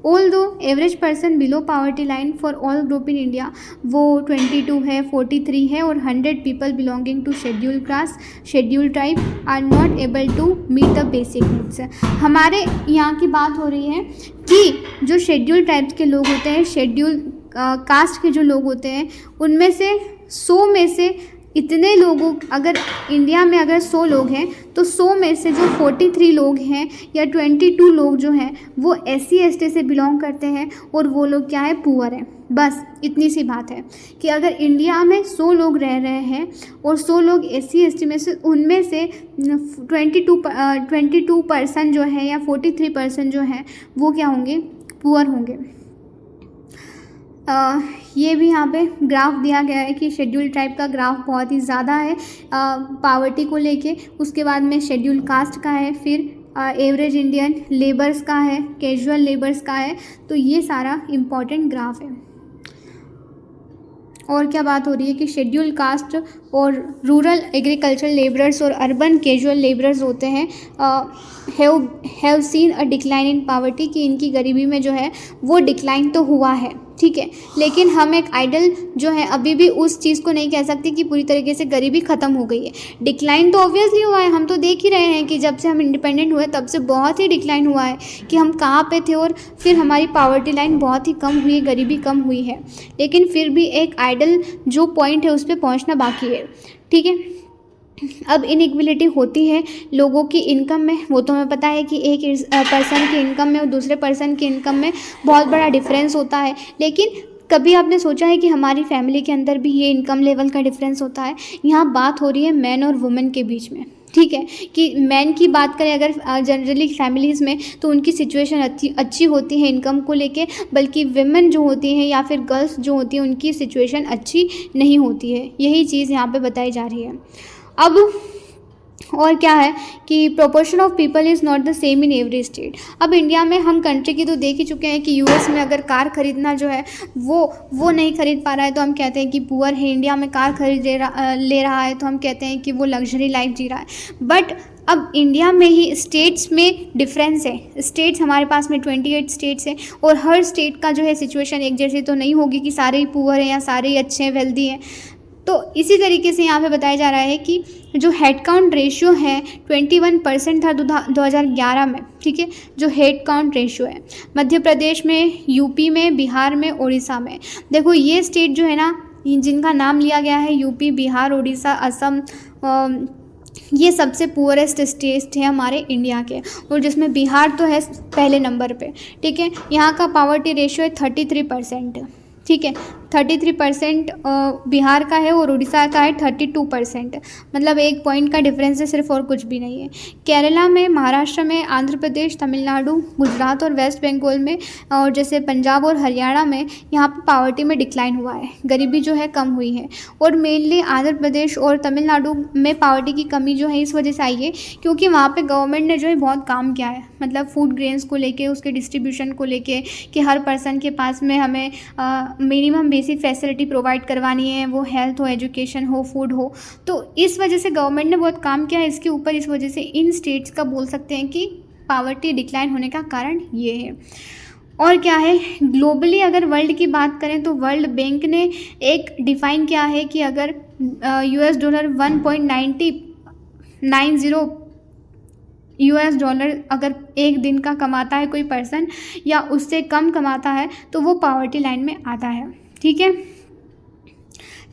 Although average person below poverty line for all group in India वो 22 है, 43 है, और 100 people belonging to schedule caste schedule tribe are not able to meet the basic needs. हमारे यहाँ की बात हो रही है कि जो शेड्यूल ट्राइब्स के लोग होते हैं, शेड्यूल कास्ट के जो लोग होते हैं, उनमें से 100 में से इतने लोगों, अगर इंडिया में अगर 100 लोग हैं तो 100 में से जो 43 लोग हैं या 22 लोग जो हैं वो SC ST से बिलोंग करते हैं और वो लोग क्या है, पुअर हैं। बस इतनी सी बात है कि अगर इंडिया में 100 लोग रह रहे हैं और 100 लोग SC ST में से, उनमें से 22% जो है या 43% जो है वो क्या होंगे, पुअर होंगे। ये भी यहाँ पे ग्राफ दिया गया है कि शेड्यूल ट्राइब का ग्राफ बहुत ही ज़्यादा है पावर्टी को लेके। उसके बाद में शेड्यूल कास्ट का है, फिर एवरेज इंडियन लेबर्स का है, कैजुअल लेबर्स का है। तो ये सारा इम्पॉर्टेंट ग्राफ है। और क्या बात हो रही है कि शेड्यूल कास्ट और रूरल एग्रीकल्चरल लेबरर्स और अर्बन कैजुअल लेबरर्स होते हैं have seen a decline in poverty, कि इनकी गरीबी में जो है वो डिक्लाइन तो हुआ है, ठीक है। लेकिन हम एक आइडल जो है अभी भी उस चीज़ को नहीं कह सकते कि पूरी तरीके से गरीबी ख़त्म हो गई है। डिक्लाइन तो ऑब्वियसली हुआ है, हम तो देख ही रहे हैं कि जब से हम इंडिपेंडेंट हुए तब से बहुत ही डिक्लाइन हुआ है कि हम कहाँ पे थे और फिर हमारी पावर्टी लाइन बहुत ही कम हुई है, गरीबी कम हुई है। लेकिन फिर भी एक आइडल जो पॉइंट है उस पर पहुँचना बाकी है, ठीक है। अब इनइक्वलिटी होती है लोगों की इनकम में, वो तो हमें पता है कि एक पर्सन की इनकम में और दूसरे पर्सन की इनकम में बहुत बड़ा डिफरेंस होता है। लेकिन कभी आपने सोचा है कि हमारी फैमिली के अंदर भी ये इनकम लेवल का डिफरेंस होता है? यहाँ बात हो रही है मैन और वुमेन के बीच में, ठीक है। कि मैन की बात करें अगर जनरली फैमिलीज़ में तो उनकी सिचुएशन अच्छी होती है इनकम को लेके, बल्कि विमेन जो होती हैं या फिर गर्ल्स जो होती हैं उनकी सिचुएशन अच्छी नहीं होती है। यही चीज़ यहाँ पे बताई जा रही है। अब और क्या है कि proportion of people is not the same in every state. अब इंडिया में हम कंट्री की तो देख ही चुके हैं कि यूएस में अगर कार खरीदना जो है वो नहीं खरीद पा रहा है तो हम कहते हैं कि पुअर है। इंडिया में कार खरीद ले रहा है तो हम कहते हैं कि वो लग्जरी लाइफ जी रहा है। बट अब इंडिया में ही स्टेट्स में डिफरेंस है। स्टेट्स हमारे पास में 28 स्टेट्स हैं और हर स्टेट का जो है सिचुएशन एक जैसी तो नहीं होगी कि सारे ही पुअर हैं या सारे ही अच्छे हैं, वेल्दी हैं। तो इसी तरीके से यहाँ पे बताया जा रहा है कि जो हेड काउंट रेशियो है 21% था 2011 में, ठीक है। जो हेड काउंट रेशियो है मध्य प्रदेश में, यूपी में, बिहार में, उड़ीसा में। देखो ये स्टेट जो है ना जिनका नाम लिया गया है यूपी, बिहार, उड़ीसा, असम, ये सबसे पुअरेस्ट स्टेट है हमारे इंडिया के, और जिसमें बिहार तो है पहले नंबर पे, ठीक है। यहाँ का पावर्टी रेशियो है 33%, ठीक है। 33% बिहार का है और उड़ीसा का है 32%। मतलब 1 पॉइंट का डिफरेंस है सिर्फ, और कुछ भी नहीं है। केरला में, महाराष्ट्र में, आंध्र प्रदेश, तमिलनाडु, गुजरात और वेस्ट बंगाल में, और जैसे पंजाब और हरियाणा में यहाँ पे पावर्टी में डिक्लाइन हुआ है, गरीबी जो है कम हुई है। और मेनली आंध्र प्रदेश और तमिलनाडु में पावर्टी की कमी जो है इस वजह से आई है क्योंकि वहाँ पर गवर्नमेंट ने जो है बहुत काम किया है, मतलब फूड ग्रेन्स को लेके, उसके डिस्ट्रीब्यूशन को लेके कि हर पर्सन के पास में हमें मिनिमम बेसिक फैसिलिटी प्रोवाइड करवानी है, वो हेल्थ हो, एजुकेशन हो, फूड हो। तो इस वजह से गवर्नमेंट ने बहुत काम किया है इसके ऊपर। इस वजह से इन स्टेट्स का बोल सकते हैं कि पावर्टी डिक्लाइन होने का कारण ये है। और क्या है, ग्लोबली अगर वर्ल्ड की बात करें तो वर्ल्ड बैंक ने एक डिफ़ाइन किया है कि अगर $1.90 अगर एक दिन का कमाता है कोई पर्सन या उससे कम कमाता है तो वो पावर्टी लाइन में आता है, ठीक है।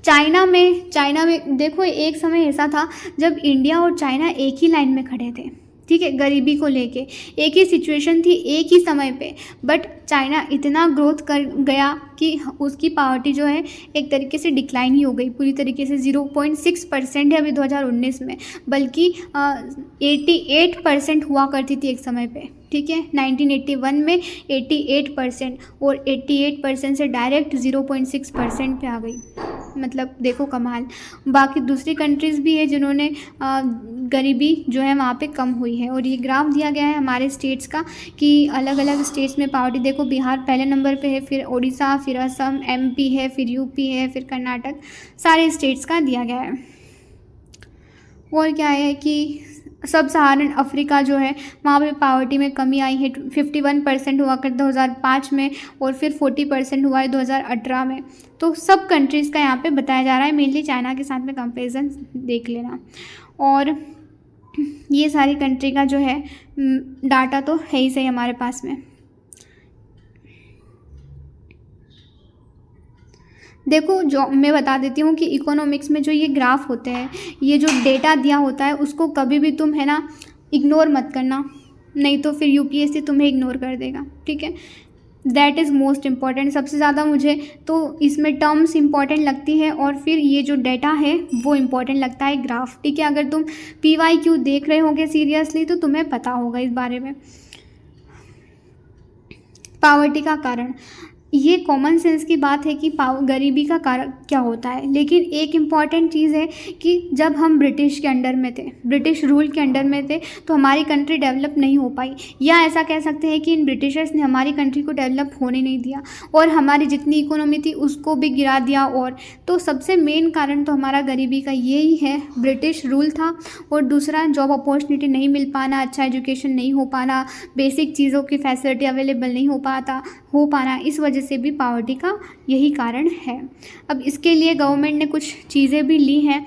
चाइना में देखो एक समय ऐसा था जब इंडिया और चाइना एक ही लाइन में खड़े थे, ठीक है। गरीबी को लेके एक ही सिचुएशन थी एक ही समय पे, बट चाइना इतना ग्रोथ कर गया कि उसकी पावर्टी जो है एक तरीके से डिक्लाइन ही हो गई पूरी तरीके से। 0.6% है अभी 2019 में, बल्कि 88% हुआ करती थी एक समय पे, ठीक है। 1981 में 88% और 88% से डायरेक्ट 0.6% पे आ गई। मतलब देखो कमाल। बाकी दूसरी कंट्रीज़ भी है जिन्होंने गरीबी जो है वहाँ पे कम हुई है। और ये ग्राफ दिया गया है हमारे स्टेट्स का कि अलग अलग स्टेट्स में पावर्टी, देखो बिहार पहले नंबर पे है, फिर उड़ीसा, फिर असम, एमपी है, फिर यूपी है, फिर कर्नाटक, सारे स्टेट्स का दिया गया है। और क्या है कि सब सहारन अफ्रीका जो है वहाँ पे पावर्टी में कमी आई है। 51% हुआ कर 2005 में और फिर 40% हुआ है 2018 में। तो सब कंट्रीज़ का यहाँ पे बताया जा रहा है, मेनली चाइना के साथ में कंपैरिजन देख लेना। और ये सारी कंट्री का जो है डाटा तो है ही सही हमारे पास में। देखो जो मैं बता देती हूँ कि इकोनॉमिक्स में जो ये ग्राफ होते हैं, ये जो डेटा दिया होता है उसको कभी भी तुम है ना इग्नोर मत करना, नहीं तो फिर यूपीएससी तुम्हें इग्नोर कर देगा, ठीक है। That is most important. सबसे ज़्यादा मुझे तो इसमें टर्म्स इम्पॉर्टेंट लगती है और फिर ये जो डेटा है वो इम्पॉर्टेंट लगता है ग्राफ, ठीक है। अगर तुम PYQ देख रहे होगे सीरियसली तो तुम्हें पता होगा इस बारे में। पावर्टी का कारण, ये कॉमन सेंस की बात है कि गरीबी का कारण क्या होता है, लेकिन एक इम्पॉर्टेंट चीज़ है कि जब हम ब्रिटिश के अंडर में थे, ब्रिटिश रूल के अंडर में थे, तो हमारी कंट्री डेवलप नहीं हो पाई, या ऐसा कह सकते हैं कि इन ब्रिटिशर्स ने हमारी कंट्री को डेवलप होने नहीं दिया और हमारी जितनी इकोनॉमी थी उसको भी गिरा दिया। और तो सबसे मेन कारण तो हमारा गरीबी का यही है, ब्रिटिश रूल था। और दूसरा, जॉब अपॉर्चुनिटी नहीं मिल पाना, अच्छा एजुकेशन नहीं हो पाना, बेसिक चीज़ों की फैसिलिटी अवेलेबल नहीं हो पाना, इस वजह से भी पॉवर्टी का यही कारण है। अब इसके लिए गवर्नमेंट ने कुछ चीज़ें भी ली हैं।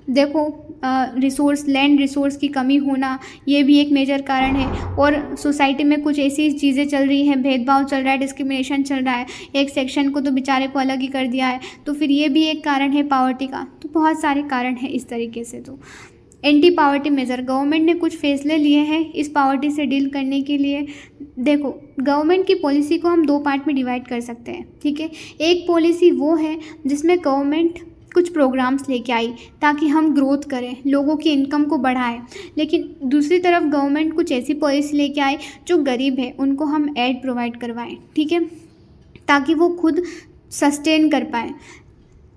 देखो, लैंड रिसोर्स की कमी होना, ये भी एक मेजर कारण है। और सोसाइटी में कुछ ऐसी चीज़ें चल रही हैं, भेदभाव चल रहा है, डिस्क्रिमिनेशन चल रहा है, एक सेक्शन को तो बेचारे को अलग ही कर दिया है, तो फिर ये भी एक कारण है पॉवर्टी का। तो बहुत सारे कारण हैं इस तरीके से। तो एंटी पॉवर्टी मेजर, गवर्नमेंट ने कुछ फैसले लिए हैं इस पॉवर्टी से डील करने के लिए। देखो, गवर्नमेंट की पॉलिसी को हम 2 पार्ट में डिवाइड कर सकते हैं, ठीक है। एक पॉलिसी वो है जिसमें गवर्नमेंट कुछ प्रोग्राम्स लेके आई ताकि हम ग्रोथ करें, लोगों की इनकम को बढ़ाएं। लेकिन दूसरी तरफ गवर्नमेंट कुछ ऐसी पॉलिसी लेके आए जो गरीब है उनको हम एड प्रोवाइड करवाएं, ठीक है, ताकि वो खुद सस्टेन कर पाएँ।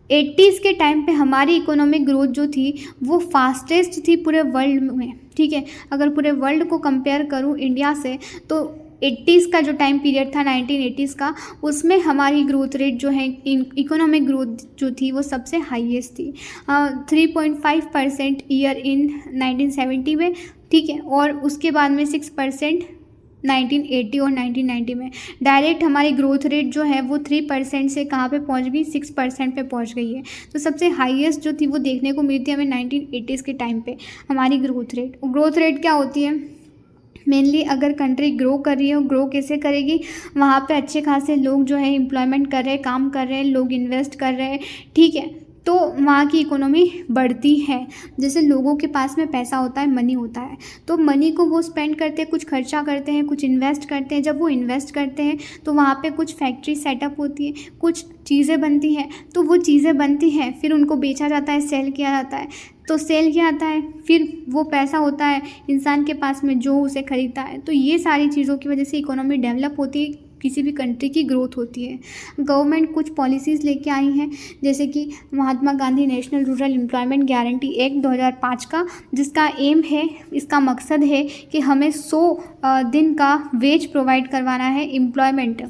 80s के टाइम पे हमारी इकोनॉमिक ग्रोथ जो थी वो फास्टेस्ट थी पूरे वर्ल्ड में, ठीक है। अगर पूरे वर्ल्ड को कंपेयर करूँ इंडिया से, तो 80s का जो टाइम पीरियड था, 1980s का, उसमें हमारी ग्रोथ रेट जो है, इकोनॉमिक ग्रोथ जो थी वो सबसे हाईएस्ट थी, 3.5% ईयर इन 1970 में, ठीक है। और उसके बाद में 6% 1980 और 1990 में। डायरेक्ट हमारी ग्रोथ रेट जो है वो 3% से कहाँ पे पहुँच गई, 6% पे पहुँच गई है। तो सबसे हाईएस्ट जो थी वो देखने को मिलती है हमें 1980s के टाइम पे हमारी ग्रोथ रेट। ग्रोथ रेट क्या होती है? मेनली अगर कंट्री ग्रो कर रही है, ग्रो कैसे करेगी, वहाँ पे अच्छे खासे लोग जो है एम्प्लॉयमेंट कर रहे हैं, काम कर रहे हैं, लोग इन्वेस्ट कर रहे हैं, ठीक है, तो वहाँ की इकोनॉमी बढ़ती है। जैसे लोगों के पास में पैसा होता है, मनी होता है, तो मनी को वो स्पेंड करते हैं, कुछ खर्चा करते हैं, कुछ इन्वेस्ट करते हैं। जब वो इन्वेस्ट करते हैं तो वहाँ पे कुछ फैक्ट्री सेटअप होती है, कुछ चीज़ें बनती हैं, तो वो चीज़ें बनती हैं, फिर उनको बेचा जाता है, सेल किया जाता है। तो सेल किया जाता है, फिर वो पैसा होता है इंसान के पास में जो उसे खरीदता है। तो ये सारी चीज़ों की वजह से इकोनॉमी डेवलप होती है, किसी भी कंट्री की ग्रोथ होती है। गवर्नमेंट कुछ पॉलिसीज़ लेके आई हैं, जैसे कि Mahatma Gandhi national rural employment guarantee act 2005 का, जिसका एम है, इसका मकसद है कि हमें 100 दिन का वेज प्रोवाइड करवाना है, एम्प्लॉयमेंट,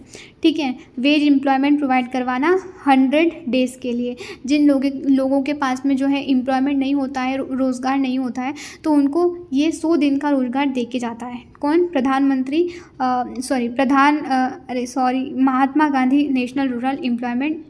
ठीक है, वेज एम्प्लॉयमेंट प्रोवाइड करवाना 100 डेज़ के लिए। जिन लोगों के पास में जो है एम्प्लॉयमेंट नहीं होता है, रोज़गार नहीं होता है, तो उनको ये 100 दिन का रोज़गार दे के जाता है। कौन? Mahatma Gandhi national rural employment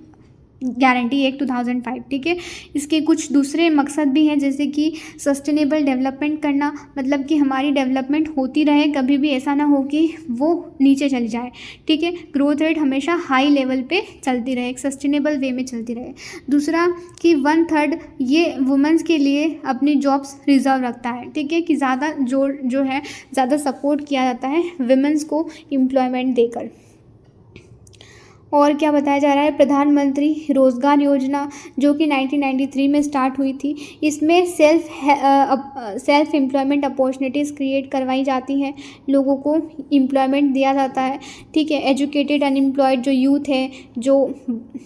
guarantee act 2005, ठीक है। इसके कुछ दूसरे मकसद भी हैं, जैसे कि सस्टेनेबल डेवलपमेंट करना, मतलब कि हमारी डेवलपमेंट होती रहे, कभी भी ऐसा ना हो कि वो नीचे चली जाए, ठीक है। ग्रोथ रेट हमेशा हाई लेवल पे चलती रहे, एक सस्टेनेबल वे में चलती रहे। दूसरा कि 1/3 ये वुमेंस के लिए अपनी जॉब्स रिजर्व रखता है, ठीक है, कि ज़्यादा जो है ज़्यादा सपोर्ट किया जाता है वुमेंस को एम्प्लॉयमेंट देकर। और क्या बताया जा रहा है? प्रधानमंत्री रोज़गार योजना, जो कि 1993 में स्टार्ट हुई थी, इसमें सेल्फ एम्प्लॉयमेंट अपॉर्चुनिटीज़ क्रिएट करवाई जाती हैं, लोगों को एम्प्लॉयमेंट दिया जाता है, ठीक है। एजुकेटेड अनएम्प्लॉयड जो यूथ है, जो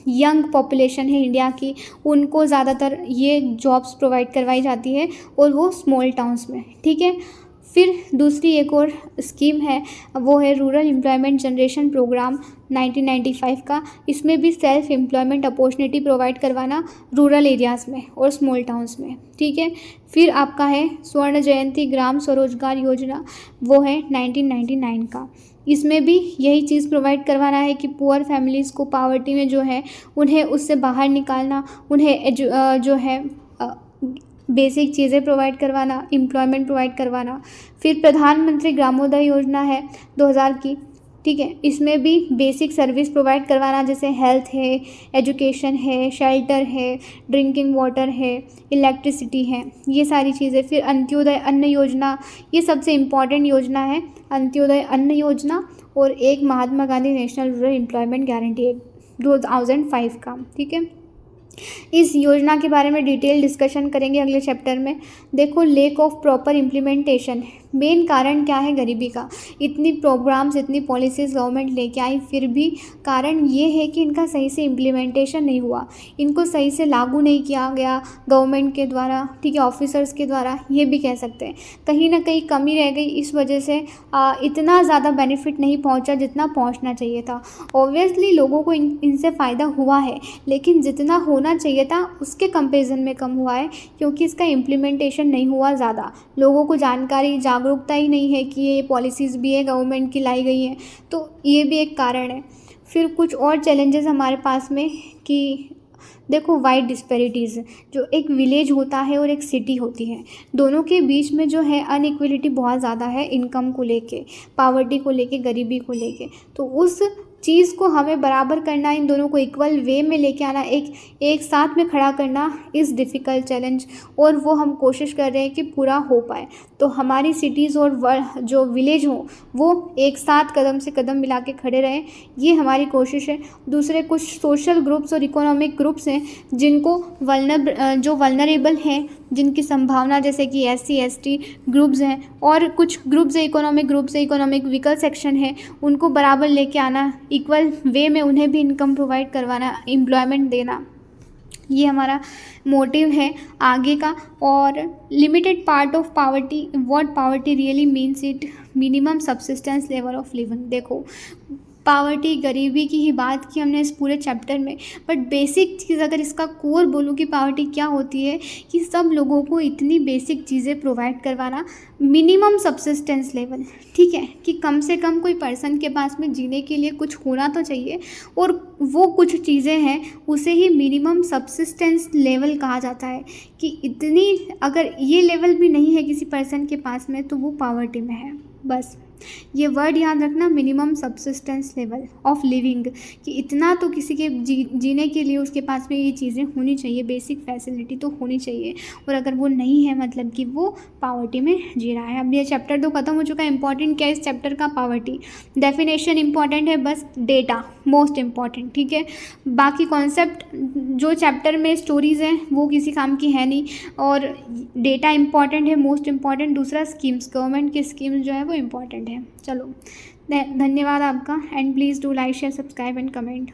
यंग पॉपुलेशन है इंडिया की, उनको ज़्यादातर ये जॉब्स प्रोवाइड करवाई जाती है, और वो स्मॉल टाउन्स में, ठीक है। फिर दूसरी एक और स्कीम है, वो है रूरल एम्प्लॉयमेंट जनरेशन प्रोग्राम 1995 का। इसमें भी सेल्फ एम्प्लॉयमेंट अपॉर्चुनिटी प्रोवाइड करवाना रूरल एरियाज़ में और स्मॉल टाउन्स में, ठीक है। फिर आपका है स्वर्ण जयंती ग्राम स्वरोजगार योजना, वो है 1999 का। इसमें भी यही चीज़ प्रोवाइड करवाना है कि पुअर फैमिलीज़ को, पावर्टी में जो है, उन्हें उससे बाहर निकालना, उन्हें जो है बेसिक चीज़ें प्रोवाइड करवाना, एम्प्लॉयमेंट प्रोवाइड करवाना। फिर प्रधानमंत्री ग्रामोदय योजना है 2000 की, ठीक है। इसमें भी बेसिक सर्विस प्रोवाइड करवाना, जैसे हेल्थ है, एजुकेशन है, शेल्टर है, ड्रिंकिंग वाटर है, इलेक्ट्रिसिटी है, ये सारी चीज़ें। फिर अंत्योदय अन्न योजना, ये सबसे इम्पॉर्टेंट योजना है, अंत्योदय अन्न योजना। और एक Mahatma Gandhi national rural employment guarantee act 2005 का, ठीक है। इस योजना के बारे में डिटेल डिस्कशन करेंगे अगले चैप्टर में। देखो, lake of proper implementation, main कारण क्या है गरीबी का? इतनी प्रोग्राम्स, इतनी पॉलिसीज़ गवर्नमेंट लेके आई, फिर भी कारण ये है कि इनका सही से इम्प्लीमेंटेशन नहीं हुआ, इनको सही से लागू नहीं किया गया गवर्नमेंट के द्वारा, ठीक है, ऑफिसर्स के द्वारा, ये भी कह सकते हैं। कहीं ना कहीं कमी रह गई, इस वजह से इतना ज़्यादा बेनिफिट नहीं पहुंचा जितना पहुंचना चाहिए था। ऑब्वियसली लोगों को इनसे फ़ायदा हुआ है, लेकिन जितना होना चाहिए था उसके कंपेरिजन में कम हुआ है, क्योंकि इसका इम्प्लीमेंटेशन नहीं हुआ ज़्यादा। लोगों को जानकारी, जागरूकता ही नहीं है कि ये पॉलिसीज़ भी है गवर्नमेंट की लाई गई हैं, तो ये भी एक कारण है। फिर कुछ और चैलेंजेस हमारे पास में कि देखो, वाइड डिस्पैरिटीज़, जो एक विलेज होता है और एक सिटी होती है, दोनों के बीच में जो है अनइक्वलिटी बहुत ज़्यादा है, इनकम को लेके, पावर्टी को लेके, गरीबी को लेके। तो उस चीज़ को हमें बराबर करना, इन दोनों को इक्वल वे में लेके आना, एक साथ में खड़ा करना इज़ डिफ़िकल्ट चैलेंज, और वो हम कोशिश कर रहे हैं कि पूरा हो पाए। तो हमारी सिटीज़ और जो विलेज हो वो एक साथ कदम से कदम मिला के खड़े रहें, ये हमारी कोशिश है। दूसरे कुछ सोशल ग्रुप्स और इकोनॉमिक ग्रुप्स हैं जिनको जो वल्नरेबल हैं, जिनकी संभावना, जैसे कि SC ST ग्रुप्स हैं, और कुछ ग्रुप्स है, इकोनॉमिक वीकर सेक्शन है, उनको बराबर लेके आना, इक्वल वे में उन्हें भी इनकम प्रोवाइड करवाना, एम्प्लॉयमेंट देना, ये हमारा मोटिव है आगे का। और limited part of poverty, what poverty really means, it minimum subsistence level of living. देखो, पावर्टी, गरीबी की ही बात की हमने इस पूरे चैप्टर में, बट बेसिक चीज़ अगर इसका कोर बोलूँ कि पावर्टी क्या होती है, कि सब लोगों को इतनी बेसिक चीज़ें प्रोवाइड करवाना, मिनिमम सब्सिस्टेंस लेवल, ठीक है, कि कम से कम कोई पर्सन के पास में जीने के लिए कुछ होना तो चाहिए, और वो कुछ चीज़ें हैं उसे ही मिनिमम सब्सिस्टेंस लेवल कहा जाता है। कि इतनी, अगर ये लेवल भी नहीं है किसी पर्सन के पास में, तो वो पावर्टी में है। बस ये वर्ड याद रखना, minimum subsistence level of living, कि इतना तो किसी के जीने के लिए उसके पास में ये चीज़ें होनी चाहिए, बेसिक फैसिलिटी तो होनी चाहिए, और अगर वो नहीं है मतलब कि वो पावर्टी में जी रहा है। अब ये चैप्टर तो ख़त्म हो चुका है। इंपॉर्टेंट क्या है इस चैप्टर का? पावर्टी। डेफिनेशन इंपॉर्टेंट है, बस डेटा मोस्ट इम्पॉर्टेंट, ठीक है। बाकी कॉन्सेप्ट जो चैप्टर में स्टोरीज़ हैं वो किसी काम की है नहीं, और डेटा इंपॉर्टेंट है, मोस्ट इम्पॉर्टेंट। दूसरा स्कीम्स, गवर्नमेंट की स्कीम्स जो है वो इम्पॉर्टेंट है। चलो, धन्यवाद आपका, and please do like, share, subscribe and comment.